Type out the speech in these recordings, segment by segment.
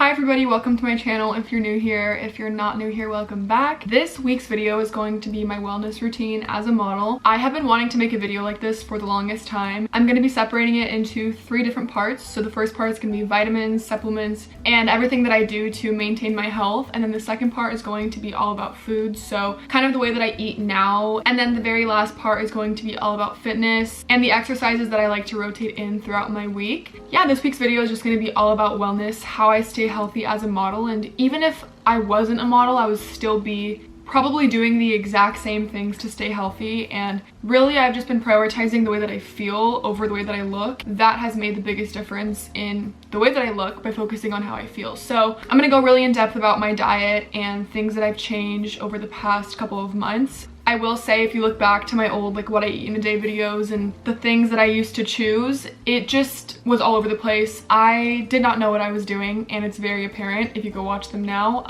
Hi everybody, welcome to my channel. If you're new here, if you're not new here, welcome back. This week's video is going to be my wellness routine as a model. I have been wanting to make a video like this for the longest time. I'm going to be separating it into 3 different parts. So the first part is going to be vitamins, supplements, and everything that I do to maintain my health. And then the second part is going to be all about food, so kind of the way that I eat now. And then the very last part is going to be all about fitness and the exercises that I like to rotate in throughout my week. Yeah, this week's video is just going to be all about wellness, how I stay healthy as a model, and even if I wasn't a model, I would still be probably doing the exact same things to stay healthy. And really, I've just been prioritizing the way that I feel over the way that I look. That has made the biggest difference in the way that I look by focusing on how I feel. So I'm gonna go really in depth about my diet and things that I've changed over the past couple of months. I will say, if you look back to my old what I eat in a day videos and the things that I used to choose, it just was all over the place. I did not know what I was doing, and it's very apparent if you go watch them now.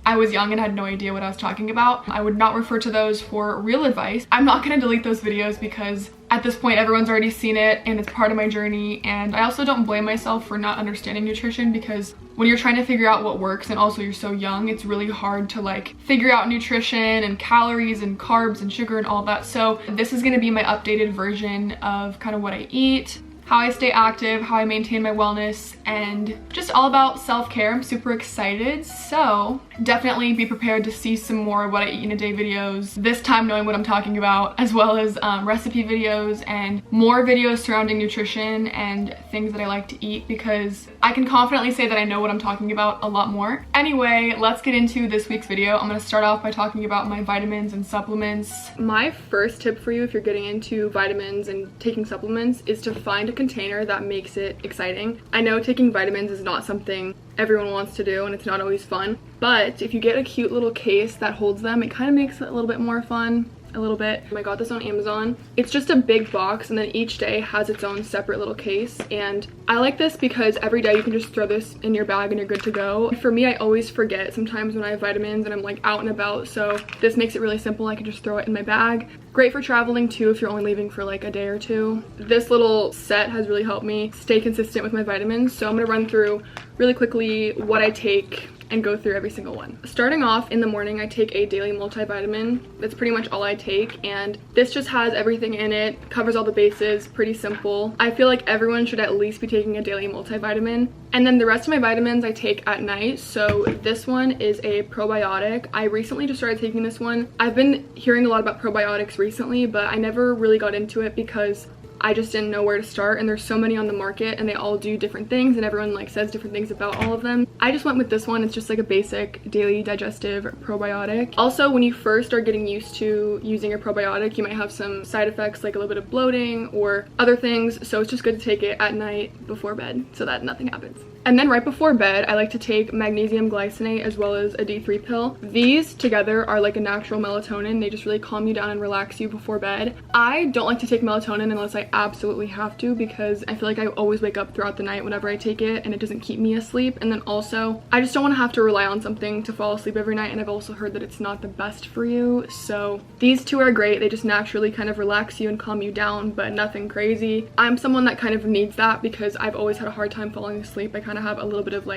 I was young and had no idea what I was talking about. I would not refer to those for real advice. I'm not gonna delete those videos because at this point everyone's already seen it and it's part of my journey, and I also don't blame myself for not understanding nutrition, because when you're trying to figure out what works and also you're so young, it's really hard to figure out nutrition and calories and carbs and sugar and all that. So this is going to be my updated version of kind of what I eat, how I stay active, how I maintain my wellness, and just all about self-care. I'm super excited, so definitely be prepared to see some more what I eat in a day videos, this time knowing what I'm talking about, as well as recipe videos and more videos surrounding nutrition and things that I like to eat, because I can confidently say that I know what I'm talking about a lot more. Anyway, let's get into this week's video. I'm going to start off by talking about my vitamins and supplements. My first tip for you if you're getting into vitamins and taking supplements is to find a container that makes it exciting. I know taking vitamins is not something everyone wants to do and it's not always fun, but if you get a cute little case that holds them, it kind of makes it a little bit more fun. A little bit. I got this on Amazon. It's just a big box, and then each day has its own separate little case, and I like this because every day you can just throw this in your bag and you're good to go. For me, I always forget sometimes when I have vitamins and I'm out and about, so this makes it really simple. I can just throw it in my bag. Great for traveling too if you're only leaving for a day or two. This little set has really helped me stay consistent with my vitamins, so I'm gonna run through really quickly what I take and go through every single one. Starting off in the morning, I take a daily multivitamin. That's pretty much all I take, and this just has everything in it, covers all the bases, pretty simple. I feel like everyone should at least be taking a daily multivitamin. And then the rest of my vitamins I take at night. So this one is a probiotic. I recently just started taking this one. I've been hearing a lot about probiotics recently, but I never really got into it because I just didn't know where to start, and there's so many on the market and they all do different things and everyone says different things about all of them. I just went with this one. It's just a basic daily digestive probiotic. Also, when you first are getting used to using your probiotic, you might have some side effects like a little bit of bloating or other things, so it's just good to take it at night before bed so that nothing happens. And then right before bed, I like to take magnesium glycinate as well as a D3 pill. These together are a natural melatonin. They just really calm you down and relax you before bed. I don't like to take melatonin unless I absolutely have to, because I feel like I always wake up throughout the night whenever I take it and it doesn't keep me asleep. And then also, I just don't want to have to rely on something to fall asleep every night, and I've also heard that it's not the best for you. So these two are great. They just naturally kind of relax you and calm you down, but nothing crazy. I'm someone that kind of needs that because I've always had a hard time falling asleep. I kind of have a little bit of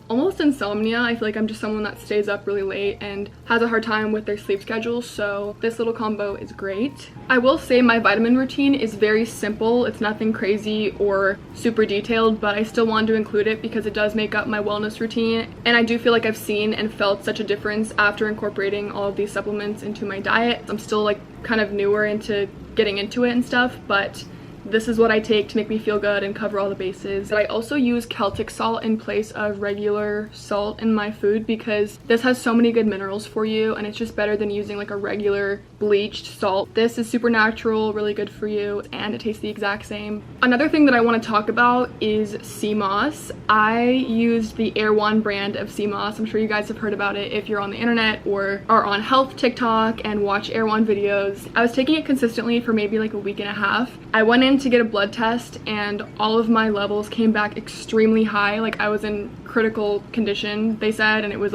almost insomnia. I feel like I'm just someone that stays up really late and has a hard time with their sleep schedule, so this little combo is great. I will say my vitamin routine is very simple. It's nothing crazy or super detailed, but I still wanted to include it because it does make up my wellness routine, and I do feel like I've seen and felt such a difference after incorporating all of these supplements into my diet. I'm still kind of newer into getting into it and stuff, but this is what I take to make me feel good and cover all the bases. But I also use Celtic salt in place of regular salt in my food because this has so many good minerals for you, and it's just better than using a regular bleached salt. This is super natural, really good for you, and it tastes the exact same. Another thing that I want to talk about is sea moss. I used the Air One brand of sea moss. I'm sure you guys have heard about it if you're on the internet or are on health TikTok and watch Air One videos. I was taking it consistently for maybe a week and a half. I went in to get a blood test and all of my levels came back extremely high. I was in critical condition, they said, and it was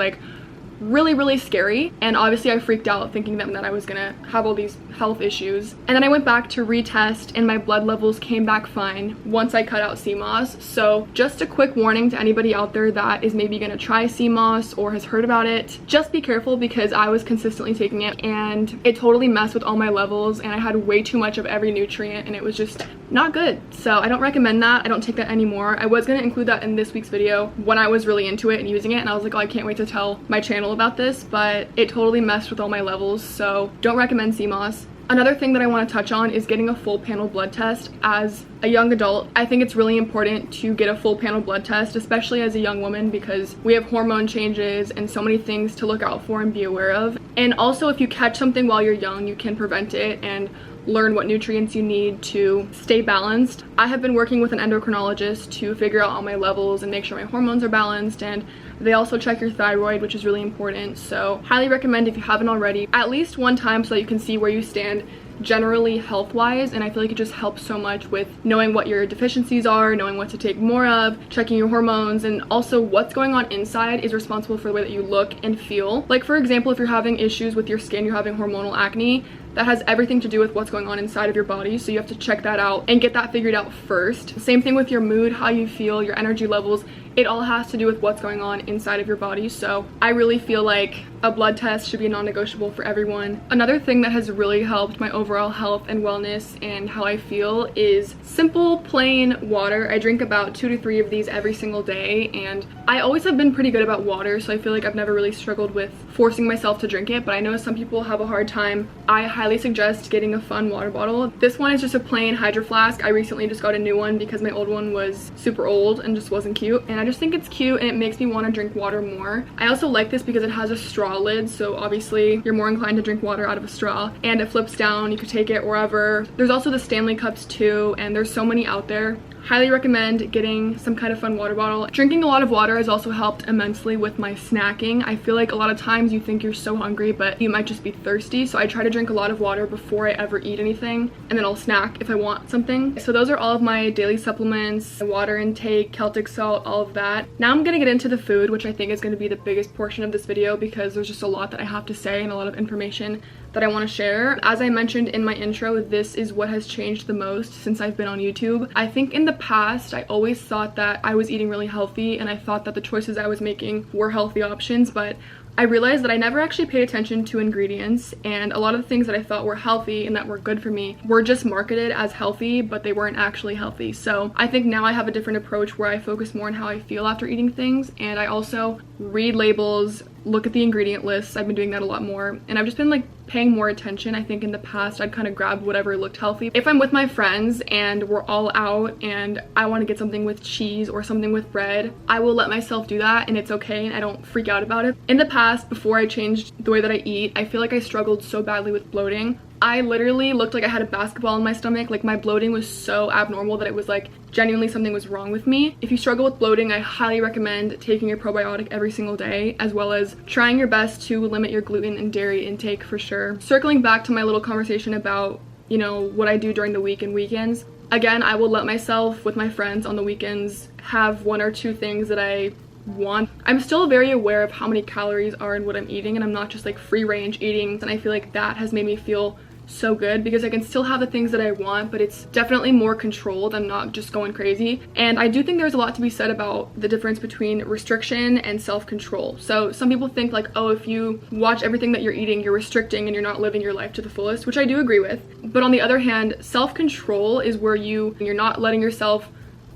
really scary, and obviously I freaked out thinking that I was gonna have all these health issues. And then I went back to retest and my blood levels came back fine once I cut out sea moss. So just a quick warning to anybody out there that is maybe gonna try sea moss or has heard about it, just be careful, because I was consistently taking it and it totally messed with all my levels and I had way too much of every nutrient and it was just not good. So I don't recommend that. I don't take that anymore. I was gonna include that in this week's video when I was really into it and using it, and I was like, oh, I can't wait to tell my channel about this, but it totally messed with all my levels, so don't recommend sea moss. Another thing that I want to touch on is getting a full panel blood test as a young adult. I think it's really important to get a full panel blood test, especially as a young woman, because we have hormone changes and so many things to look out for and be aware of. And also, if you catch something while you're young, you can prevent it and learn what nutrients you need to stay balanced. I have been working with an endocrinologist to figure out all my levels and make sure my hormones are balanced, and they also check your thyroid, which is really important. So highly recommend, if you haven't already, at least one time so that you can see where you stand generally health-wise. And I feel like it just helps so much with knowing what your deficiencies are, knowing what to take more of, checking your hormones, and also what's going on inside is responsible for the way that you look and feel. Like, for example, if you're having issues with your skin, you're having hormonal acne, that has everything to do with what's going on inside of your body, so you have to check that out and get that figured out first. Same thing with your mood, how you feel, your energy levels. It all has to do with what's going on inside of your body. So I really feel like a blood test should be non-negotiable for everyone. Another thing that has really helped my overall health and wellness and how I feel is simple, plain water. I drink about 2 to 3 of these every single day, and I always have been pretty good about water, so I feel like I've never really struggled with forcing myself to drink it, but I know some people have a hard time. I highly suggest getting a fun water bottle. This one is just a plain Hydro Flask. I recently just got a new one because my old one was super old and just wasn't cute, and I just think it's cute and it makes me want to drink water more. I also like this because it has a straw lid, so obviously you're more inclined to drink water out of a straw, and it flips down. You could take it wherever. There's also the Stanley cups too, and there's so many out there. Highly recommend getting some kind of fun water bottle. Drinking a lot of water has also helped immensely with my snacking. I feel like a lot of times you think you're so hungry, but you might just be thirsty. So I try to drink a lot of water before I ever eat anything, and then I'll snack if I want something. So those are all of my daily supplements, water intake, Celtic salt, all of that. Now I'm gonna get into the food, which I think is gonna be the biggest portion of this video because there's just a lot that I have to say and a lot of information that I want to share. As I mentioned in my intro, this is what has changed the most since I've been on YouTube. I think in the past, I always thought that I was eating really healthy and I thought that the choices I was making were healthy options, but I realized that I never actually paid attention to ingredients, and a lot of the things that I thought were healthy and that were good for me were just marketed as healthy, but they weren't actually healthy. So I think now I have a different approach where I focus more on how I feel after eating things, and I also read labels, look at the ingredient lists. I've been doing that a lot more, and I've just been like paying more attention. I think in the past I'd kind of grab whatever looked healthy. If I'm with my friends and we're all out and I want to get something with cheese or something with bread, I will let myself do that, and it's okay, and I don't freak out about it. In the past, before I changed the way that I eat, I feel like I struggled so badly with bloating. I literally looked like I had a basketball in my stomach. Like, my bloating was so abnormal that it was like genuinely something was wrong with me. If you struggle with bloating, I highly recommend taking a probiotic every single day, as well as trying your best to limit your gluten and dairy intake for sure. Circling back to my little conversation about, you know, what I do during the week and weekends. Again, I will let myself with my friends on the weekends have 1 or 2 things that I want. I'm still very aware of how many calories are in what I'm eating, and I'm not just like free range eating, and I feel like that has made me feel so good because I can still have the things that I want, but it's definitely more controlled. I'm not just going crazy. And I do think there's a lot to be said about the difference between restriction and self-control. So some people think like, oh, if you watch everything that you're eating, you're restricting and you're not living your life to the fullest, which I do agree with. But on the other hand, self-control is where you're not letting yourself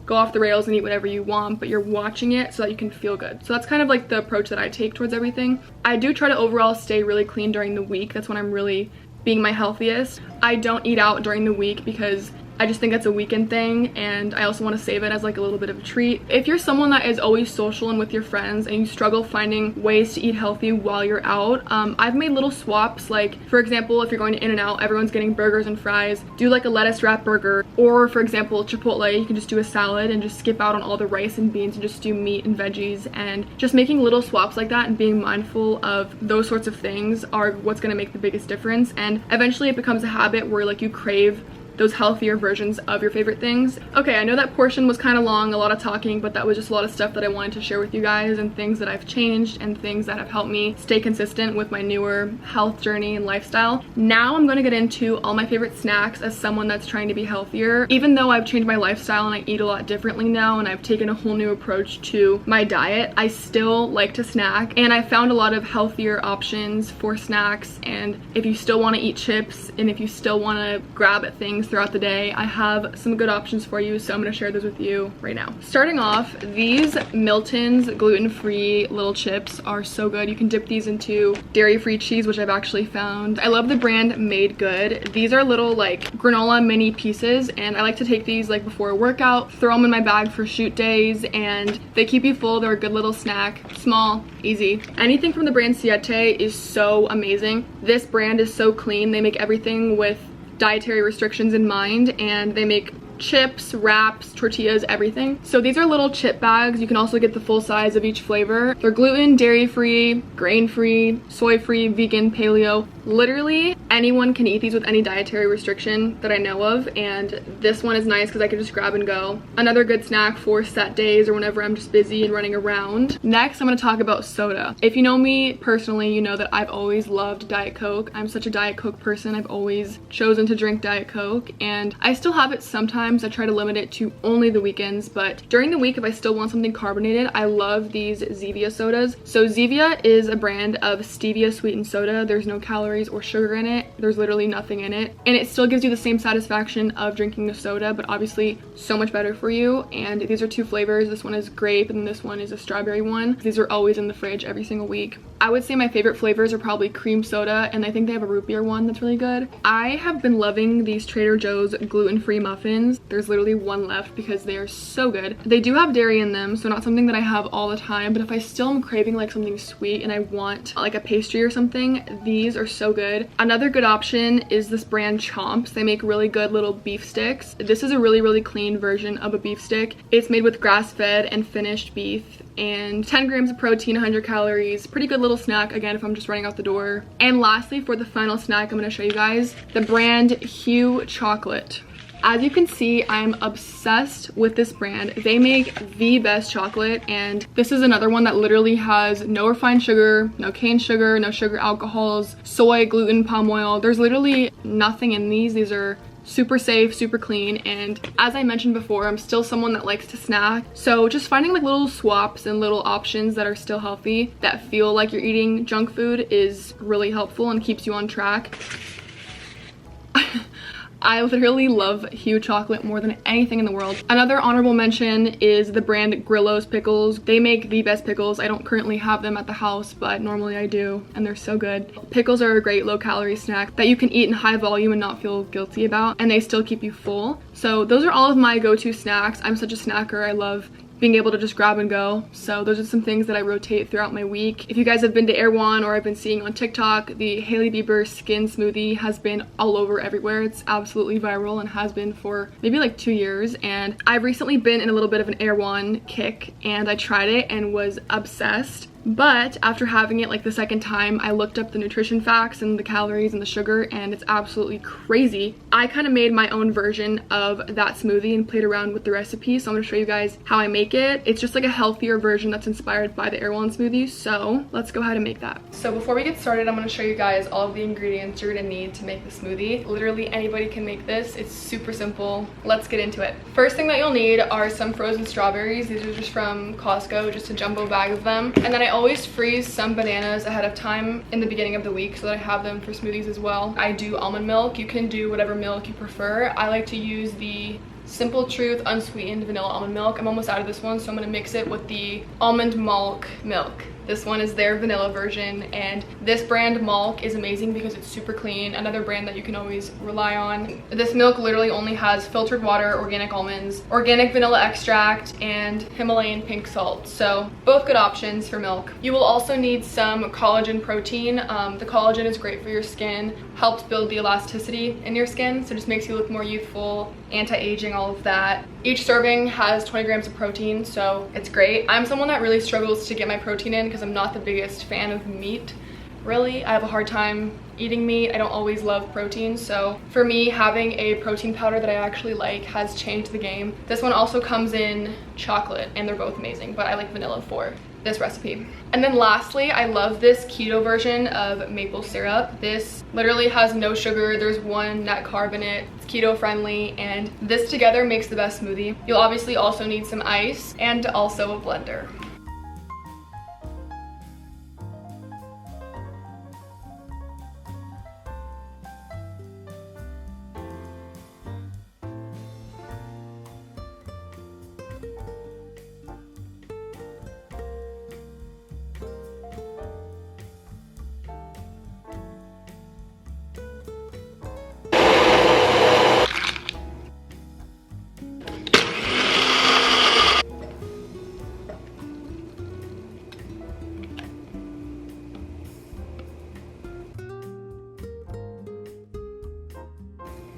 go off the rails and eat whatever you want, but you're watching it so that you can feel good. So that's kind of like the approach that I take towards everything. I do try to overall stay really clean during the week. That's when I'm really being my healthiest. I don't eat out during the week because I just think that's a weekend thing, and I also want to save it as like a little bit of a treat. If you're someone that is always social and with your friends and you struggle finding ways to eat healthy while you're out, I've made little swaps. Like, for example, if you're going to In-N-Out, everyone's getting burgers and fries. Do like a lettuce wrap burger, or for example, Chipotle, you can just do a salad and just skip out on all the rice and beans and just do meat and veggies. And just making little swaps like that and being mindful of those sorts of things are what's going to make the biggest difference. And eventually it becomes a habit where like you crave those healthier versions of your favorite things. Okay, I know that portion was kind of long, a lot of talking, but that was just a lot of stuff that I wanted to share with you guys, and things that I've changed and things that have helped me stay consistent with my newer health journey and lifestyle. Now I'm going to get into all my favorite snacks as someone that's trying to be healthier. Even though I've changed my lifestyle and I eat a lot differently now and I've taken a whole new approach to my diet, I still like to snack, and I found a lot of healthier options for snacks. And if you still want to eat chips and if you still want to grab at things throughout the day, I have some good options for you, so I'm going to share those with you right now. Starting off, these Milton's gluten-free little chips are so good. You can dip these into dairy-free cheese, which I've actually found. I love the brand Made Good. These are little like granola mini pieces, and I like to take these like before a workout, throw them in my bag for shoot days, and they keep you full. They're a good little snack, small, easy. Anything from the brand Siete is so amazing. This brand is so clean. They make everything with dietary restrictions in mind, and they make chips, wraps, tortillas, everything. So these are little chip bags. You can also get the full size of each flavor. They're gluten, dairy-free, grain-free, soy-free, vegan, paleo. Literally anyone can eat these with any dietary restriction that I know of, and this one is nice because I can just grab and go. Another good snack for set days or whenever I'm just busy and running around. Next, I'm going to talk about soda. If you know me personally, you know that I've always loved Diet Coke. I'm such a Diet Coke person. I've always chosen to drink Diet Coke, and I still have it sometimes. I try to limit it to only the weekends, but during the week, if I still want something carbonated, I love these Zevia sodas. So Zevia is a brand of stevia sweetened soda. There's no calories or sugar in it. There's literally nothing in it, and it still gives you the same satisfaction of drinking a soda, but obviously so much better for you. And these are two flavors. This one is grape and this one is a strawberry one. These are always in the fridge every single week. I would say my favorite flavors are probably cream soda, and I think they have a root beer one that's really good. I have been loving these Trader Joe's gluten-free muffins. There's literally one left because they are so good. They do have dairy in them, so not something that I have all the time, but if I still am craving like something sweet and I want like a pastry or something, these are so good. Another good option is this brand Chomps. They make really good little beef sticks. This is a really clean version of a beef stick. It's made with grass-fed and finished beef, and 10 grams of protein, 100 calories. Pretty good little snack, again, if I'm just running out the door. And lastly, for the final snack, I'm going to show you guys the brand Hue Chocolate. As you can see, I'm obsessed with this brand. They make the best chocolate, and this is another one that literally has no refined sugar, no cane sugar, no sugar alcohols, soy, gluten, palm oil. There's literally nothing in these. These are super safe, super clean, and as I mentioned before, I'm still someone that likes to snack, so just finding like little swaps and little options that are still healthy, that feel like you're eating junk food, is really helpful and keeps you on track. I literally love Hue Chocolate more than anything in the world. Another honorable mention is the brand Grillo's Pickles. They make the best pickles. I don't currently have them at the house, but normally I do, and they're so good. Pickles are a great low-calorie snack that you can eat in high volume and not feel guilty about, and they still keep you full. So those are all of my go-to snacks. I'm such a snacker. I love being able to just grab and go. So those are some things that I rotate throughout my week. If you guys have been to Erewhon or I've been seeing on TikTok, the Hailey Bieber skin smoothie has been all over everywhere. It's absolutely viral and has been for maybe like 2 years. And I've recently been in a little bit of an Erewhon kick, and I tried it and was obsessed. But after having it like the second time, I looked up the nutrition facts and the calories and the sugar, and it's absolutely crazy. I kind of made my own version of that smoothie and played around with the recipe, so I'm going to show you guys how I make it. It's just like a healthier version that's inspired by the Erewhon smoothie, so let's go ahead and make that. So before we get started, I'm going to show you guys all of the ingredients you're going to need to make the smoothie. Literally anybody can make this. It's super simple. Let's get into it. First thing that you'll need are some frozen strawberries. These are just from Costco, just a jumbo bag of them. And then I always freeze some bananas ahead of time in the beginning of the week so that I have them for smoothies as well. I do almond milk. You can do whatever milk you prefer. I like to use the Simple Truth unsweetened vanilla almond milk. I'm almost out of this one, so I'm going to mix it with the almond milk. This one is their vanilla version, and this brand Malk is amazing because it's super clean. Another brand that you can always rely on. This milk literally only has filtered water, organic almonds, organic vanilla extract, and Himalayan pink salt. So both good options for milk. You will also need some collagen protein. The collagen is great for your skin, helps build the elasticity in your skin, so just makes you look more youthful, anti-aging, all of that. Each serving has 20 grams of protein, so it's great. I'm someone that really struggles to get my protein in because I'm not the biggest fan of meat, really. I have a hard time eating meat. I don't always love protein, so for me, having a protein powder that I actually like has changed the game. This one also comes in chocolate, and they're both amazing, but I like vanilla for this recipe. And then lastly, I love this keto version of maple syrup. This literally has no sugar. There's 1 net carb in it. It's keto friendly, and this together makes the best smoothie. You'll obviously also need some ice and also a blender.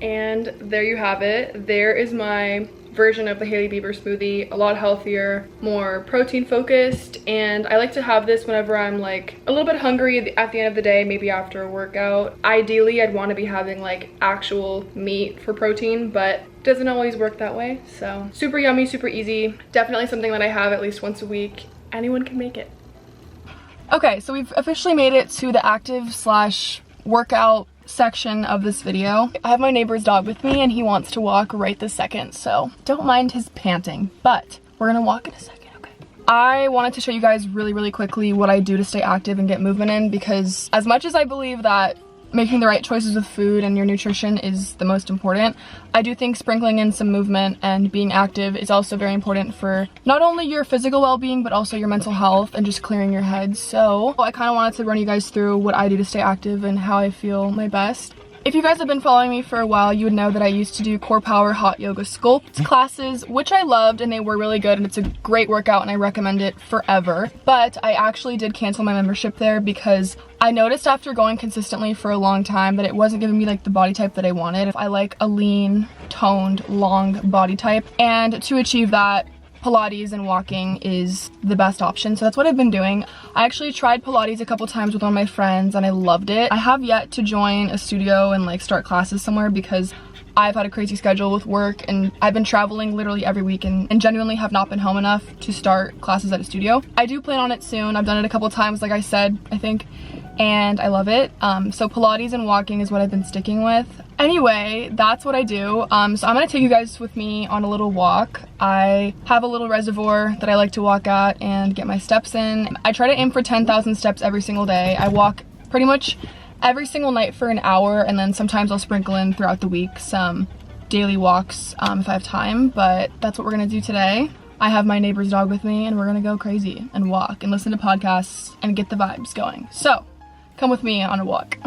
And there you have it. There is my version of the Hailey Bieber smoothie. A lot healthier, more protein focused, and I like to have this whenever I'm like a little bit hungry at the end of the day, maybe after a workout. Ideally, I'd want to be having like actual meat for protein, but it doesn't always work that way. So super yummy, super easy. Definitely something that I have at least once a week. Anyone can make it. Okay, so we've officially made it to the active/workout section of this video. I have my neighbor's dog with me and he wants to walk right this second, so don't mind his panting, but we're gonna walk in a second, okay? I wanted to show you guys really quickly what I do to stay active and get movement in, because as much as I believe that making the right choices with food and your nutrition is the most important, I do think sprinkling in some movement and being active is also very important for not only your physical well-being but also your mental health and just clearing your head. So I kind of wanted to run you guys through what I do to stay active and how I feel my best. If you guys have been following me for a while, you would know that I used to do core power hot yoga sculpt classes, which I loved and they were really good and it's a great workout and I recommend it forever. But I actually did cancel my membership there because I noticed after going consistently for a long time that it wasn't giving me like the body type that I wanted. I like a lean, toned, long body type, and to achieve that, Pilates and walking is the best option. So that's what I've been doing. I actually tried Pilates a couple times with one of my friends and I loved it. I have yet to join a studio and like start classes somewhere because I've had a crazy schedule with work and I've been traveling literally every week and genuinely have not been home enough to start classes at a studio. I do plan on it soon. I've done it a couple times, like I said, I think, and I love it. So Pilates and walking is what I've been sticking with. Anyway, that's what I do. So I'm gonna take you guys with me on a little walk. I have a little reservoir that I like to walk at and get my steps in. I try to aim for 10,000 steps every single day. I walk pretty much every single night for an hour, and then sometimes I'll sprinkle in throughout the week some daily walks if I have time, but that's what we're gonna do today. I have my neighbor's dog with me and we're gonna go crazy and walk and listen to podcasts and get the vibes going. So come with me on a walk.